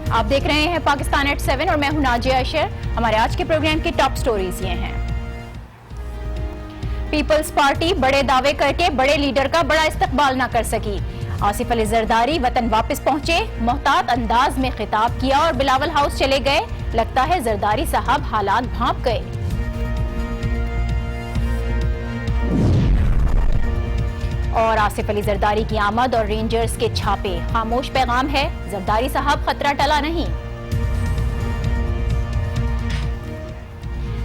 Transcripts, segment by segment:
آپ دیکھ رہے ہیں پاکستان ایٹ 7 اور میں ہوں ناجیہ اشر۔ ہمارے آج کے پروگرام کی ٹاپ سٹوریز یہ ہیں۔ پیپلز پارٹی بڑے دعوے کر کے بڑے لیڈر کا بڑا استقبال نہ کر سکی۔ آصف علی زرداری وطن واپس پہنچے، محتاط انداز میں خطاب کیا اور بلاول ہاؤس چلے گئے۔ لگتا ہے زرداری صاحب حالات بھانپ گئے۔ اور آصف علی زرداری کی آمد اور رینجرز کے چھاپے، خاموش پیغام ہے، زرداری صاحب خطرہ ٹلا نہیں۔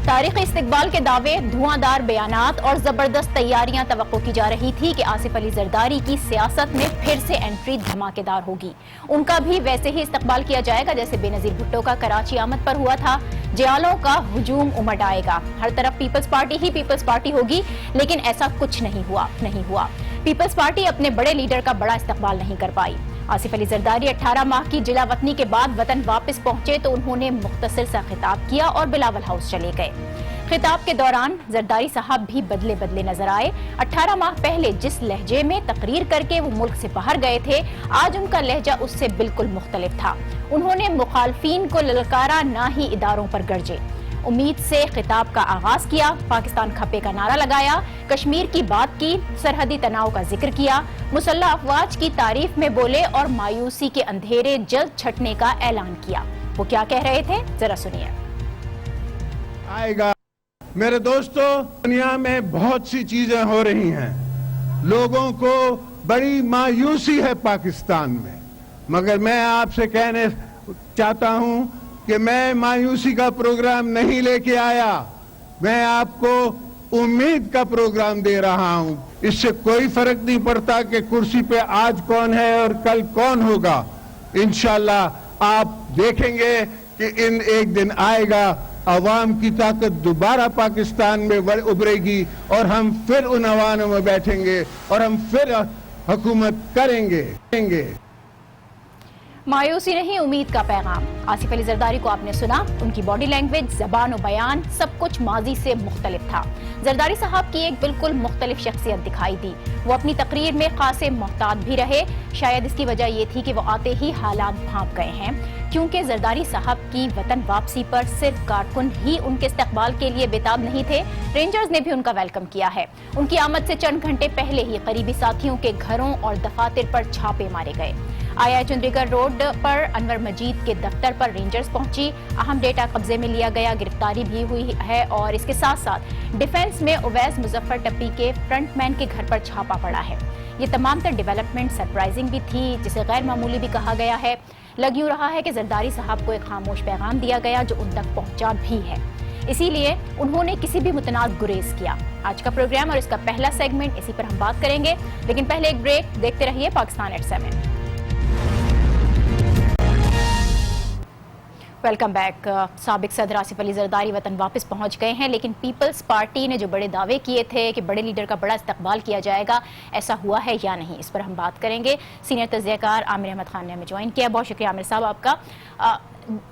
تاریخی استقبال کے دعوے، دھواں دار بیانات اور زبردست تیاریاں۔ توقع کی جا رہی تھی کہ آصف علی زرداری کی سیاست میں پھر سے انٹری دھماکے دار ہوگی۔ ان کا بھی ویسے ہی استقبال کیا جائے گا جیسے بے نظیر بھٹو کا کراچی آمد پر ہوا تھا۔ جیالوں کا ہجوم امڈ آئے گا، ہر طرف پیپلز پارٹی ہی پیپلز پارٹی ہوگی، لیکن ایسا کچھ نہیں ہوا۔ پیپلز پارٹی اپنے بڑے لیڈر کا بڑا استقبال نہیں کر پائی۔ آصف علی زرداری 18 ماہ کی جلا وطنی کے بعد وطن واپس پہنچے تو انہوں نے مختصر سا خطاب کیا اور بلاول ہاؤس چلے گئے۔ خطاب کے دوران زرداری صاحب بھی بدلے نظر آئے۔ 18 ماہ پہلے جس لہجے میں تقریر کر کے وہ ملک سے باہر گئے تھے، آج ان کا لہجہ اس سے بالکل مختلف تھا۔ انہوں نے مخالفین کو للکارا، نہ ہی اداروں پر گرجے۔ امید سے خطاب کا آغاز کیا، پاکستان کھپے کا نعرہ لگایا، کشمیر کی بات کی، سرحدی تناؤ کا ذکر کیا، مسلح افواج کی تعریف میں بولے اور مایوسی کے اندھیرے جلد چھٹنے کا اعلان کیا۔ وہ کیا کہہ رہے تھے، ذرا سنیے۔ آئے گا میرے دوستو، دنیا میں بہت سی چیزیں ہو رہی ہیں، لوگوں کو بڑی مایوسی ہے پاکستان میں، مگر میں آپ سے کہنے چاہتا ہوں کہ میں مایوسی کا پروگرام نہیں لے کے آیا، میں آپ کو امید کا پروگرام دے رہا ہوں۔ اس سے کوئی فرق نہیں پڑتا کہ کرسی پہ آج کون ہے اور کل کون ہوگا۔ انشاءاللہ آپ دیکھیں گے کہ ایک دن آئے گا، عوام کی طاقت دوبارہ پاکستان میں ابھرے گی اور ہم پھر ان عواموں میں بیٹھیں گے اور ہم پھر حکومت کریں گے۔ مایوسی نہیں، امید کا پیغام۔ آصف علی زرداری کو آپ نے سنا، ان کی باڈی لینگویج، زبان و بیان سب کچھ ماضی سے مختلف تھا۔ زرداری صاحب کی ایک بالکل مختلف شخصیت دکھائی دی۔ وہ اپنی تقریر میں خاصے محتاط بھی رہے، شاید اس کی وجہ یہ تھی کہ وہ آتے ہی حالات بھانپ گئے ہیں، کیونکہ زرداری صاحب کی وطن واپسی پر صرف کارکن ہی ان کے استقبال کے لیے بےتاب نہیں تھے، رینجرز نے بھی ان کا ویلکم کیا ہے۔ ان کی آمد سے چند گھنٹے پہلے ہی قریبی ساتھیوں کے گھروں اور دفاتر پر چھاپے مارے گئے۔ چندری گڑھ روڈ پر انور مجید کے دفتر پر رینجرز پہنچی، اہم ڈیٹا قبضے میں لیا گیا، گرفتاری بھی ہوئی ہے اور اس کے ساتھ ساتھ ڈیفنس میں اویس مظفر ٹپی کے فرنٹ مین کے گھر پر چھاپا پڑا ہے۔ یہ تمام تر ڈیولپمنٹ سرپرائزنگ بھی تھی، جسے غیر معمولی بھی کہا گیا ہے۔ لگ یوں رہا ہے کہ زرداری صاحب کو ایک خاموش پیغام دیا گیا جو ان تک پہنچا بھی ہے، اسی لیے انہوں نے کسی بھی متنازع گریز کیا۔ آج کا پروگرام اور اس کا پہلا سیگمنٹ، اسی پر ہم بات کریں گے، لیکن پہلے ایک بریک۔ دیکھتے رہیے پاکستان ایٹ 7۔ Welcome back. سابق صدر آصف علی زرداری وطن واپس پہنچ گئے ہیں، لیکن پیپلز پارٹی نے جو بڑے دعوے کیے تھے کہ بڑے لیڈر کا بڑا استقبال کیا جائے گا، ایسا ہوا ہے یا نہیں، اس پر ہم بات کریں گے۔ سینئر تجزیہ کار عامر احمد خان نے ہمیں جوائن کیا۔ بہت شکریہ عامر صاحب آپ کا۔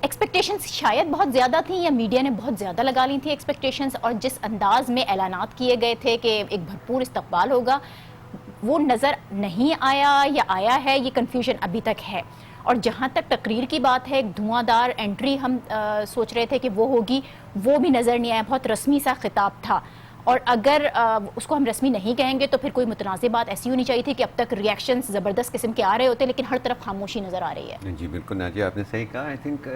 ایکسپیکٹیشنز شاید بہت زیادہ تھیں یا میڈیا نے بہت زیادہ لگا لی تھی ایکسپیکٹیشنز، اور جس انداز میں اعلانات کیے گئے تھے کہ ایک بھرپور استقبال ہوگا، وہ نظر نہیں آیا یا آیا ہے، یہ کنفیوژن ابھی تک ہے۔ اور جہاں تک تقریر کی بات ہے، ایک دھواں دار انٹری ہم سوچ رہے تھے کہ وہ ہوگی، وہ بھی نظر نہیں آیا، بہت رسمی سا خطاب تھا، اور اگر اس کو ہم رسمی نہیں کہیں گے تو پھر کوئی متنازع بات ایسی ہونی چاہیے تھی کہ اب تک ریئیکشنز زبردست قسم کے آ رہے ہوتے، لیکن ہر طرف خاموشی نظر آ رہی ہے۔ جی بالکل ناجیہ، آپ نے صحیح کہا۔ آئی تھنک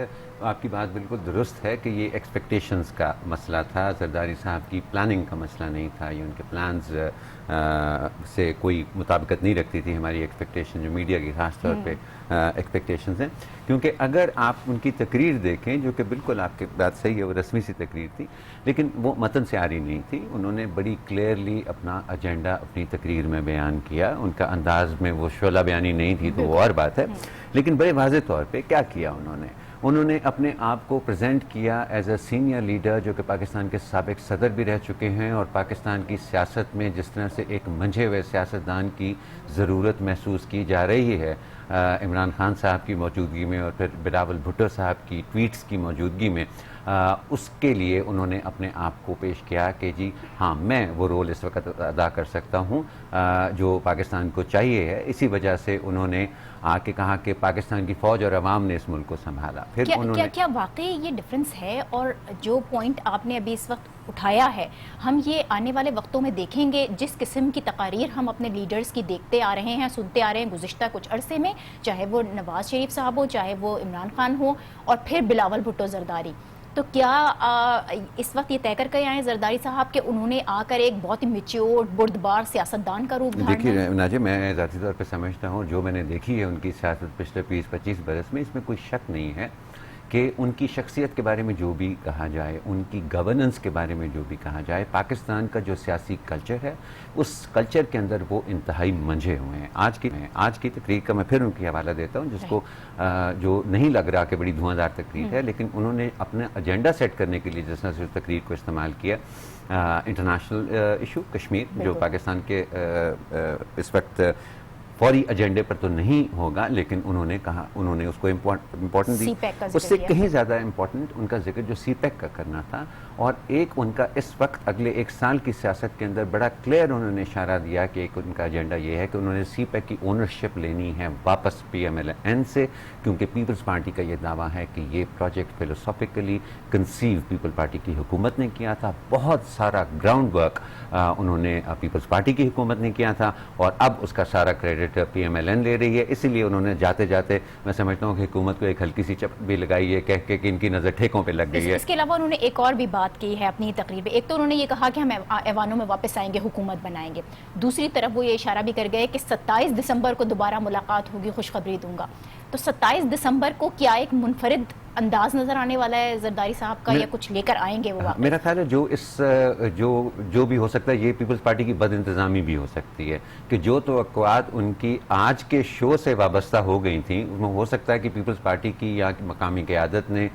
آپ کی بات بالکل درست ہے کہ یہ ایکسپیکٹیشنز کا مسئلہ تھا، زرداری صاحب کی پلاننگ کا مسئلہ نہیں تھا، یہ ان کے پلانز سے کوئی مطابقت نہیں رکھتی تھی ہماری ایکسپیکٹیشن، جو میڈیا کی خاص طور پہ ایکسپیکٹیشنز ہیں، کیونکہ اگر آپ ان کی تقریر دیکھیں، جو کہ بالکل آپ کی بات صحیح ہے، وہ رسمی سی تقریر تھی، لیکن وہ متن سے آری نہیں تھی۔ انہوں نے بڑی کلیئرلی اپنا ایجنڈا اپنی تقریر میں بیان کیا، ان کا انداز میں وہ شعلہ بیانی نہیں تھی تو وہ اور بات ہے، لیکن بڑے واضح طور پہ کیا کیا انہوں نے اپنے آپ کو پریزنٹ کیا ایز اے سینئر لیڈر، جو کہ پاکستان کے سابق صدر بھی رہ چکے ہیں، اور پاکستان کی سیاست میں جس طرح سے ایک منجھے ہوئے سیاستدان کی ضرورت محسوس کی جا رہی ہے عمران خان صاحب کی موجودگی میں اور پھر بلاول بھٹو صاحب کی ٹویٹس کی موجودگی میں، اس کے لیے انہوں نے اپنے آپ کو پیش کیا کہ جی ہاں میں وہ رول اس وقت ادا کر سکتا ہوں جو پاکستان کو چاہیے ہے. اسی وجہ سے انہوں نے آ کے کہا کہ پاکستان کی فوج اور عوام نے اس ملک کو سنبھالا. پھر انہوں نے کیا واقعی یہ ڈفرنس ہے؟ اور جو پوائنٹ آپ نے ابھی اس وقت اٹھایا ہے، ہم یہ آنے والے وقتوں میں دیکھیں گے جس قسم کی تقاریر ہم اپنے لیڈرز کی دیکھتے آ رہے ہیں، سنتے آ رہے ہیں گزشتہ کچھ عرصے میں، چاہے وہ نواز شریف صاحب ہو، چاہے وہ عمران خان ہو، اور پھر بلاول بھٹو زرداری. تو کیا اس وقت یہ طے کر کے آئے زرداری صاحب کہ انہوں نے آ کر ایک بہت ہی میچیور بردبار سیاستدان کا روپ دھارنا ہے؟ دیکھیے ناجی، میں ذاتی طور پہ سمجھتا ہوں جو میں نے دیکھی ہے ان کی سیاست پچھلے 20-25 برس میں، اس میں کوئی شک نہیں ہے کہ ان کی شخصیت کے بارے میں جو بھی کہا جائے، ان کی گورننس کے بارے میں جو بھی کہا جائے، پاکستان کا جو سیاسی کلچر ہے اس کلچر کے اندر وہ انتہائی منجھے ہوئے ہیں. آج کی تقریر کا میں پھر ان کی حوالہ دیتا ہوں جس کو جو نہیں لگ رہا کہ بڑی دھواں دار تقریر ہے، لیکن انہوں نے اپنا ایجنڈا سیٹ کرنے کے لیے جس طرح سے تقریر کو استعمال کیا، انٹرنیشنل ایشو کشمیر جو پاکستان کے اس وقت فوری ایجنڈے پر تو نہیں ہوگا، لیکن انہوں نے کہا، انہوں نے اس کو امپورٹنٹ دی. اس سے کہیں زیادہ امپورٹنٹ ان کا ذکر جو سی پیک کا کرنا تھا، اور ایک ان کا اس وقت اگلے 1 سال کی سیاست کے اندر بڑا کلیئر انہوں نے اشارہ دیا کہ ایک ان کا ایجنڈا یہ ہے کہ انہوں نے سی پیک کی اونرشپ لینی ہے واپس PMLN سے، کیونکہ پیپلز پارٹی کا یہ دعویٰ ہے کہ یہ پروجیکٹ فلسافیکلی کنسیو پیپل پارٹی کی حکومت نے کیا تھا. بہت سارا گراؤنڈ ورک انہوں نے پیپلز پارٹی کی حکومت نے کیا تھا، اور اب اس کا سارا کریڈٹ PMLN لے رہی ہے. اسی لیے انہوں نے جاتے جاتے میں سمجھتا ہوں کہ حکومت کو ایک ہلکی سی چپت بھی لگائی ہے کہہ کے کہ ان کی نظر ٹھیکوں پہ لگ گئی ہے. اس کے علاوہ انہوں نے ایک اور بھی بات کی ہے اپنی تقریر میں. ایک تو انہوں نے یہ کہا کہ ہم ایوانوں میں واپس آئیں گے، حکومت بنائیں گے. دوسری طرف وہ یہ اشارہ بھی کر گئے کہ 27 دسمبر کو دوبارہ ملاقات ہوگی، خوشخبری دوں گا. تو 27 دسمبر کو کیا ایک منفرد انداز نظر آنے والا ہے زرداری صاحب کا، یا کچھ لے کر آئیں گے وہ واپس؟ میرا خیال ہے جو بھی ہو سکتا ہے، یہ پیپلز پارٹی کی بد انتظامی بھی ہو سکتی ہے کہ جو توقعات ان کی آج کے شو سے وابستہ ہو گئی تھیں، اس میں ہو سکتا ہے کہ پیپلز پارٹی کی یا مقامی قیادت نے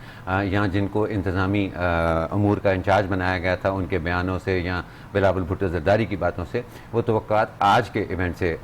یا جن کو انتظامی امور کا انچارج بنایا گیا تھا ان کے بیانوں سے یا بلاول بھٹو زرداری کی باتوں سے، وہ توقعات آج کے ایونٹ سے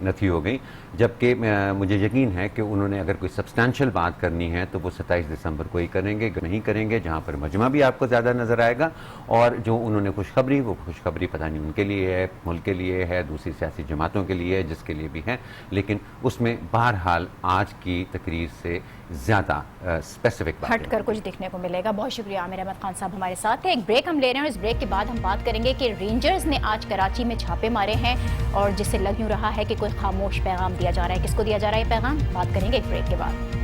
نفی ہو گئی. جبکہ مجھے یقین ہے کہ انہوں نے اگر کوئی سبسٹینشیل بات کرنی ہے تو وہ 27 دسمبر کو ہی کریں گے، نہیں کریں گے جہاں پر مجمع بھی آپ کو زیادہ نظر آئے گا. اور جو انہوں نے خوشخبری، وہ خوشخبری پتہ نہیں ان کے لیے ہے، ملک کے لیے ہے، دوسری سیاسی جماعتوں کے لیے ہے، جس کے لیے بھی ہے، لیکن اس میں بہرحال آج کی تقریر سے زیادہ اسپیسیفک بات ہٹ کر کچھ دیکھنے کو ملے گا. بہت شکریہ عامر احمد خان صاحب ہمارے ساتھ تھے. ایک بریک ہم لے رہے ہیں، اور اس بریک کے بعد ہم بات کریں گے کہ رینجرز نے آج کراچی میں چھاپے مارے ہیں، اور جس سے لگ یوں رہا ہے کہ کوئی خاموش پیغام دیا جا رہا ہے. کس کو دیا جا رہا ہے یہ پیغام؟ بات کریں گے ایک بریک کے بعد.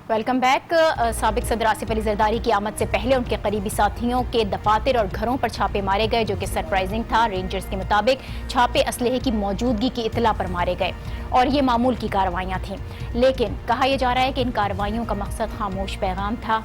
Welcome back. سابق صدر آصف علی زرداری کی آمد سے پہلے ان کے قریبی ساتھیوں کے دفاتر اور گھروں پر چھاپے مارے گئے، جو کہ سرپرائزنگ تھا. رینجرز کے مطابق چھاپے اسلحے کی موجودگی کی اطلاع پر مارے گئے، اور یہ معمول کی کارروائیاں تھیں. لیکن کہا یہ جا رہا ہے کہ ان کارروائیوں کا مقصد خاموش پیغام تھا.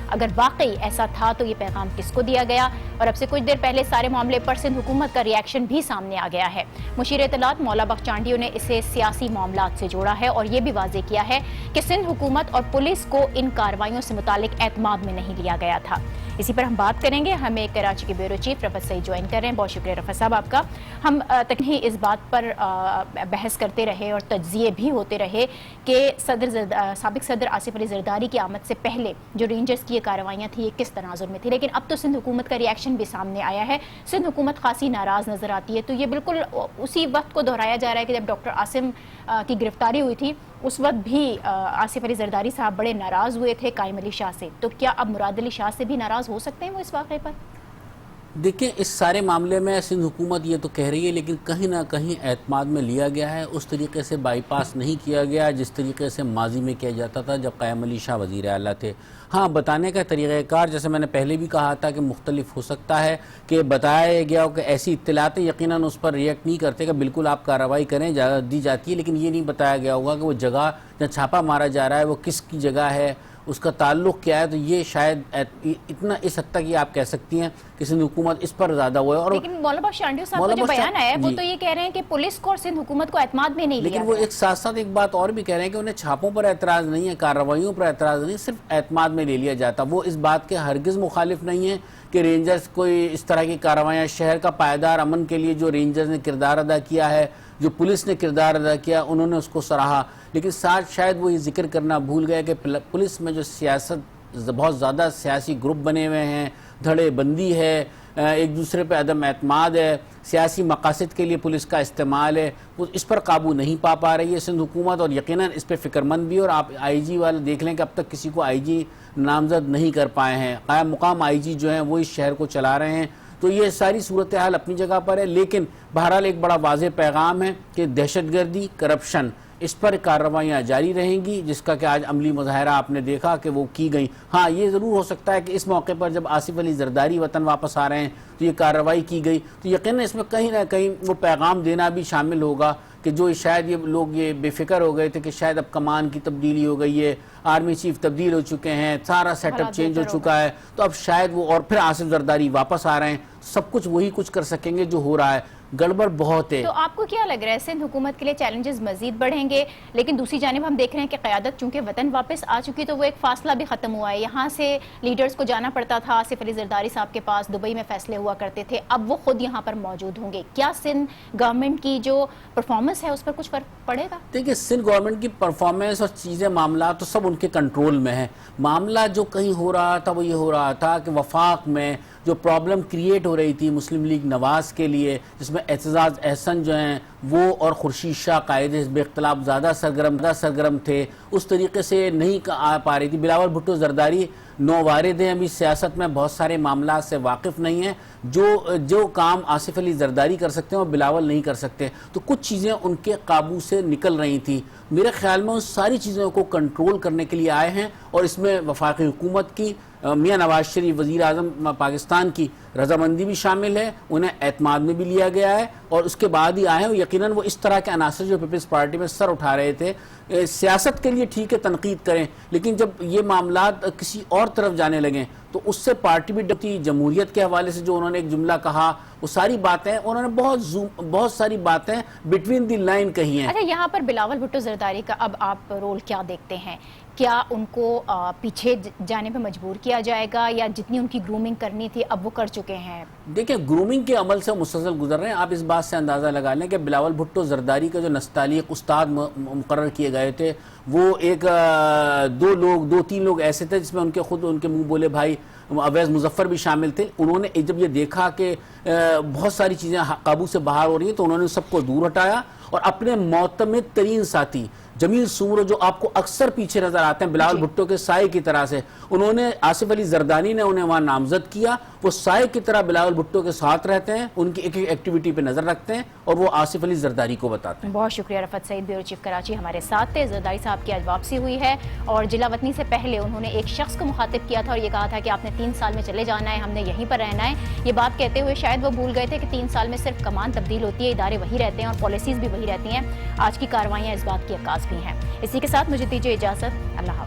اگر واقعی ایسا تھا تو یہ پیغام کس کو دیا گیا؟ اور اب سے کچھ دیر پہلے سارے معاملے پر سندھ حکومت کا ریاکشن بھی سامنے آ گیا ہے. مشیر اطلاعات مولا بخش چانڈیو نے اسے سیاسی معاملات سے جوڑا ہے، اور یہ بھی واضح کیا ہے کہ سندھ حکومت اور پولیس کو ان کارروائیوں سے متعلق اعتماد میں نہیں لیا گیا تھا. اسی پر ہم بات کریں گے. ہمیں کراچی کے بیورو چیف رفعت سعید جوائن کر رہے ہیں. بہت شکریہ رفعت صاحب آپ کا. ہم تکنی اس بات پر بحث کرتے رہے اور تجزیے بھی ہوتے رہے کہ سابق صدر آصف علی زرداری کی آمد سے پہلے جو رینجرز کی یہ کارروائیاں تھیں یہ کس تناظر میں تھی. لیکن اب تو سندھ حکومت کا ریاکشن بھی سامنے آیا ہے. سندھ حکومت خاصی ناراض نظر آتی ہے. تو یہ بالکل اسی وقت کو دہرایا جا رہا ہے کہ جب ڈاکٹر عاصم کی گرفتاری ہوئی تھی اس وقت بھی آصف علی زرداری صاحب بڑے ناراض ہوئے تھے قائم علی شاہ سے. تو کیا اب مراد علی شاہ سے بھی ناراض ہو سکتے ہیں وہ اس واقعے پر؟ دیکھیں، اس سارے معاملے میں سندھ حکومت یہ تو کہہ رہی ہے، لیکن کہیں نہ کہیں اعتماد میں لیا گیا ہے. اس طریقے سے بائی پاس نہیں کیا گیا جس طریقے سے ماضی میں کیا جاتا تھا جب قائم علی شاہ وزیر اعلیٰ تھے. ہاں، بتانے کا طریقہ کار جیسے میں نے پہلے بھی کہا تھا کہ مختلف ہو سکتا ہے، کہ بتایا گیا کہ ایسی اطلاعاتیں یقیناً اس پر ریئیکٹ نہیں کرتے کہ بالکل آپ کارروائی کریں دی جاتی ہے، لیکن یہ نہیں بتایا گیا ہوگا کہ وہ جگہ جہاں چھاپا مارا جا رہا ہے وہ کس کی جگہ ہے، اس کا تعلق کیا ہے. تو یہ شاید اتنا اس حد تک یہ آپ کہہ سکتی ہیں کہ سندھ حکومت اس پر زیادہ ہوا ہے. اور لیکن مولا بخش چانڈیو صاحب کا جو بیان ہے وہ تو یہ کہہ رہے ہیں کہ پولیس کو اور سندھ حکومت کو اعتماد میں نہیں لیا. لیکن وہ ایک ساتھ ساتھ ایک بات اور بھی کہہ رہے ہیں کہ انہیں چھاپوں پر اعتراض نہیں ہے، کارروائیوں پر اعتراض نہیں، صرف اعتماد میں لے لیا جاتا. وہ اس بات کے ہرگز مخالف نہیں ہیں کہ رینجرز کوئی اس طرح کی کارروائیاں، شہر کا پائیدار امن کے لیے جو رینجرز نے کردار ادا کیا ہے، جو پولیس نے کردار ادا کیا، انہوں نے اس کو سراہا، لیکن ساتھ شاید وہ یہ ذکر کرنا بھول گئے کہ پولیس میں جو سیاست، بہت زیادہ سیاسی گروپ بنے ہوئے ہیں، دھڑے بندی ہے، ایک دوسرے پہ عدم اعتماد ہے، سیاسی مقاصد کے لیے پولیس کا استعمال ہے، وہ اس پر قابو نہیں پا رہی ہے سندھ حکومت، اور یقیناً اس پہ فکرمند بھی. اور آپ آئی جی والے دیکھ لیں کہ اب تک کسی کو آئی جی نامزد نہیں کر پائے ہیں، قائم مقام آئی جی جو ہیں وہ اس شہر کو چلا رہے ہیں. تو یہ ساری صورتحال اپنی جگہ پر ہے، لیکن بہرحال ایک بڑا واضح پیغام ہے کہ دہشت گردی، کرپشن، اس پر کارروائیاں جاری رہیں گی، جس کا کہ آج عملی مظاہرہ آپ نے دیکھا کہ وہ کی گئی. ہاں یہ ضرور ہو سکتا ہے کہ اس موقع پر جب آصف علی زرداری وطن واپس آ رہے ہیں تو یہ کارروائی کی گئی، تو یقیناً اس میں کہیں نہ کہیں وہ پیغام دینا بھی شامل ہوگا کہ جو شاید یہ لوگ یہ بے فکر ہو گئے تھے کہ شاید اب کمان کی تبدیلی ہو گئی ہے، آرمی چیف تبدیل ہو چکے ہیں، سارا سیٹ اپ چینج ہو چکا ہے، تو اب شاید وہ، اور پھر آصف زرداری واپس آ رہے ہیں، سب کچھ وہی کچھ کر سکیں گے جو ہو رہا ہے. گڑبڑ بہت ہے. تو آپ کو کیا لگ رہا ہے سندھ حکومت کے لیے چیلنجز مزید بڑھیں گے؟ لیکن دوسری جانب ہم دیکھ رہے ہیں کہ قیادت چونکہ وطن واپس آ چکی تو وہ ایک فاصلہ بھی ختم ہوا ہے. یہاں سے لیڈرز کو جانا پڑتا تھا آصف علی زرداری صاحب کے پاس، دبئی میں فیصلے ہوا کرتے تھے، اب وہ خود یہاں پر موجود ہوں گے. کیا سندھ گورنمنٹ کی جو پرفارمنس ہے اس پر کچھ فرق پڑے گا؟ دیکھیں سندھ گورنمنٹ کی پرفارمنس اور چیزیں، معاملات تو سب ان کے کنٹرول میں ہیں. معاملہ جو کہیں ہو رہا تھا وہ یہ ہو رہا تھا کہ وفاق میں جو پرابلم کریٹ ہو رہی تھی مسلم لیگ نواز کے لیے، جس میں اعتزاز احسن جو ہیں وہ اور خورشید شاہ قائد حزب اختلاف زیادہ سرگرم تھے، اس طریقے سے نہیں آ پا رہی تھی. بلاول بھٹو زرداری نووارد ہیں، ابھی سیاست میں بہت سارے معاملات سے واقف نہیں ہیں. جو کام آصف علی زرداری کر سکتے ہیں وہ بلاول نہیں کر سکتے، تو کچھ چیزیں ان کے قابو سے نکل رہی تھیں. میرے خیال میں ان ساری چیزوں کو کنٹرول کرنے کے لیے آئے ہیں، اور اس میں وفاقی حکومت کی، میاں نواز شریف وزیر اعظم پاکستان کی رضامندی بھی شامل ہے، انہیں اعتماد میں بھی لیا گیا ہے، اور اس کے بعد ہی آئے ہیں. یقیناً وہ اس طرح کے عناصر جو پیپلز پارٹی میں سر اٹھا رہے تھے، سیاست کے لیے ٹھیک ہے تنقید کریں، لیکن جب یہ معاملات کسی اور طرف جانے لگیں تو اس سے پارٹی بھی ڈبتی. جمہوریت کے حوالے سے جو انہوں نے ایک جملہ کہا، وہ ساری باتیں انہوں نے بہت ساری باتیں بٹوین دی لائن کہی ہیں. اچھا، یہاں پر بلاول بھٹو زرداری کا اب آپ رول کیا دیکھتے ہیں؟ کیا ان کو پیچھے جانے پہ مجبور کیا جائے گا، یا جتنی ان کی گرومنگ کرنی تھی اب وہ کر چکے ہیں؟ دیکھیں گرومنگ کے عمل سے مسلسل گزر رہے ہیں. آپ اس بات سے اندازہ لگا لیں کہ بلاول بھٹو زرداری کا جو نستعلیق استاد مقرر کیے گئے تھے، وہ ایک دو تین لوگ ایسے تھے جس میں ان کے منہ بولے بھائی اویس مظفر بھی شامل تھے. انہوں نے جب یہ دیکھا کہ بہت ساری چیزیں قابو سے باہر ہو رہی ہیں تو انہوں نے سب کو دور ہٹایا، اور اپنے معتمد ترین ساتھی جمیل سومرو جو آپ کو اکثر پیچھے نظر آتے ہیں بلاول بھٹو کے سائے کی طرح سے، انہوں نے آصف علی زردانی نے انہیں وہاں نامزد کیا. وہ سائے کی طرح بلاول بھٹو کے ساتھ رہتے ہیں، ان کی ایک ایک ایکٹیویٹی پہ نظر رکھتے ہیں، اور وہ آصف علی زرداری کو بتاتے ہیں. بہت شکریہ. رفعت سعید، بیورو چیف کراچی ہمارے ساتھ تھے. زرداری صاحب کی آج واپسی ہوئی ہے، اور جلا وطنی سے پہلے انہوں نے ایک شخص کو مخاطب کیا تھا اور یہ کہا تھا کہ آپ نے 3 سال میں چلے جانا ہے، ہم نے یہیں پر رہنا ہے. یہ بات کہتے ہوئے شاید وہ بھول گئے تھے کہ 3 سال میں صرف کمان تبدیل ہوتی ہے، ادارے وہی رہتے ہیں اور پالیسیز بھی وہی رہتی ہیں. آج کی کارروائیاں اس بات کی عکاس بھی ہیں. اسی کے ساتھ مجھے دیجیے اجازت. اللہ حافظ.